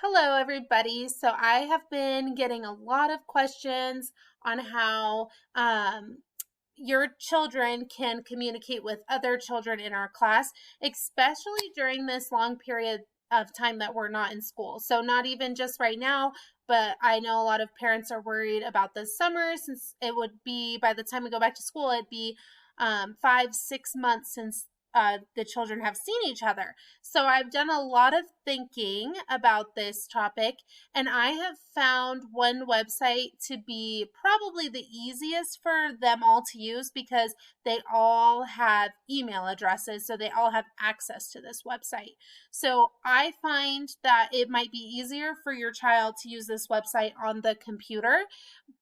Hello, everybody. So I have been getting a lot of questions on how your children can communicate with other children in our class, especially during this long period of time that we're not in school. So not even just right now, but I know a lot of parents are worried about this summer since it would be by the time we go back to school, it'd be 5, 6 months since the children have seen each other. So I've done a lot of thinking about this topic, and I have found one website to be probably the easiest for them all to use because they all have email addresses, so they all have access to this website. So I find that it might be easier for your child to use this website on the computer,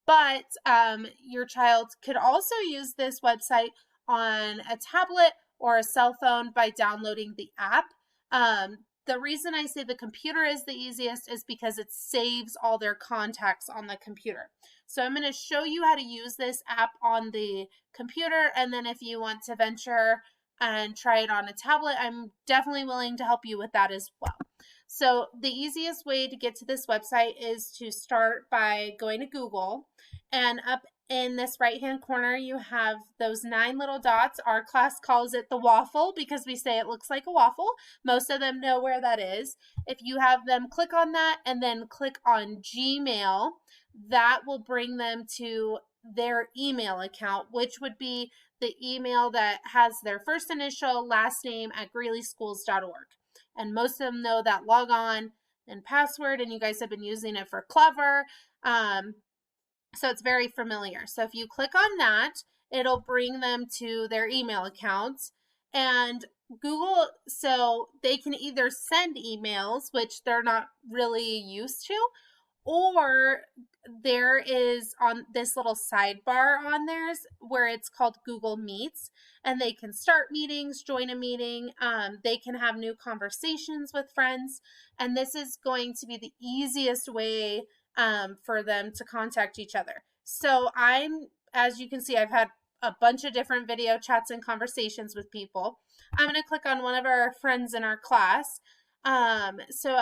but your child could also use this website on a tablet or a cell phone by downloading the app. The reason I say the computer is the easiest is because it saves all their contacts on the computer. So I'm going to show you how to use this app on the computer, and then if you want to venture and try it on a tablet, I'm definitely willing to help you with that as well. So the easiest way to get to this website is to start by going to Google, and up in this right hand corner you have those 9 little dots. Our class calls it the waffle because we say it looks like a waffle. Most of them know where that is. If you have them click on that and then click on Gmail, that will bring them to their email account, which would be the email that has their first initial last name at greeleyschools.org. And most of them know that logon and password, and you guys have been using it for Clever. So it's very familiar. So if you click on that, it'll bring them to their email accounts. And Google, so they can either send emails, which they're not really used to, or there is on this little sidebar on theirs where it's called Google Meets, and they can start meetings, join a meeting, they can have new conversations with friends, and this is going to be the easiest way for them to contact each other. So as you can see, I've had a bunch of different video chats and conversations with people. I'm going to click on one of our friends in our class. So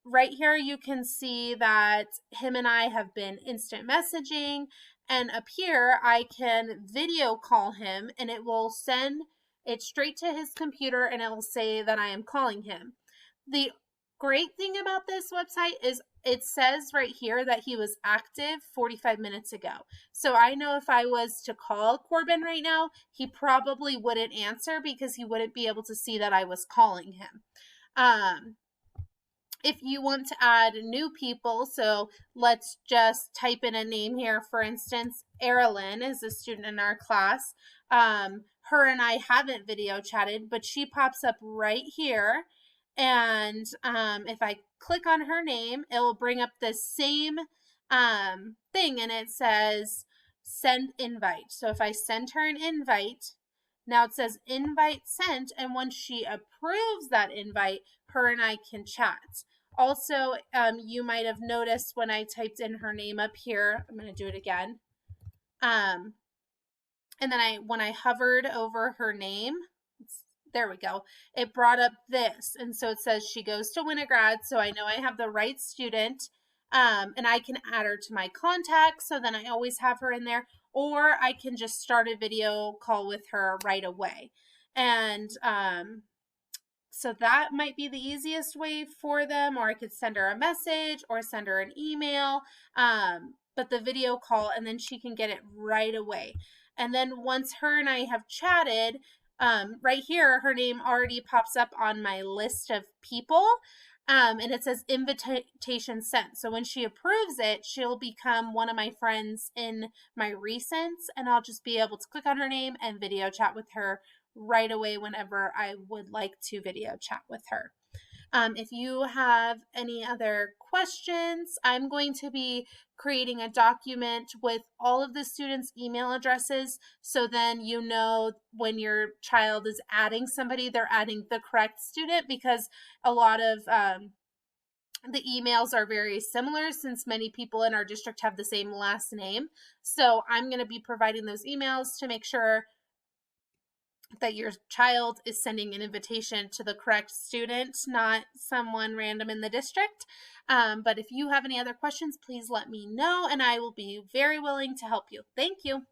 right here you can see that him and I have been instant messaging, and up here I can video call him and it will send it straight to his computer and it will say that I am calling him. The great thing about this website is it says right here that he was active 45 minutes ago. So I know if I was to call Corbin right now, he probably wouldn't answer because he wouldn't be able to see that I was calling him. If you want to add new people, so let's just type in a name here. For instance, Erilyn is a student in our class. Her and I haven't video chatted, but she pops up right here. And if I click on her name, it will bring up the same thing, and it says send invite. So if I send her an invite, now it says invite sent, and once she approves that invite, her and I can chat. Also, you might have noticed when I typed in her name up here, I'm going to do it again. And then when I hovered over her name, there we go, it brought up this. And so it says she goes to Winograd, so I know I have the right student. And I can add her to my contacts, so then I always have her in there, or I can just start a video call with her right away. And so that might be the easiest way for them, or I could send her a message or send her an email, but the video call, and then she can get it right away. And then once her and I have chatted, right here, her name already pops up on my list of people, and it says invitation sent. So when she approves it, she'll become one of my friends in my recents, and I'll just be able to click on her name and video chat with her right away whenever I would like to video chat with her. If you have any other questions, I'm going to be creating a document with all of the students' email addresses, so then you know when your child is adding somebody, they're adding the correct student, because a lot of the emails are very similar since many people in our district have the same last name. So I'm going to be providing those emails to make sure that your child is sending an invitation to the correct student, not someone random in the district. But if you have any other questions, please let me know, and I will be very willing to help you. Thank you.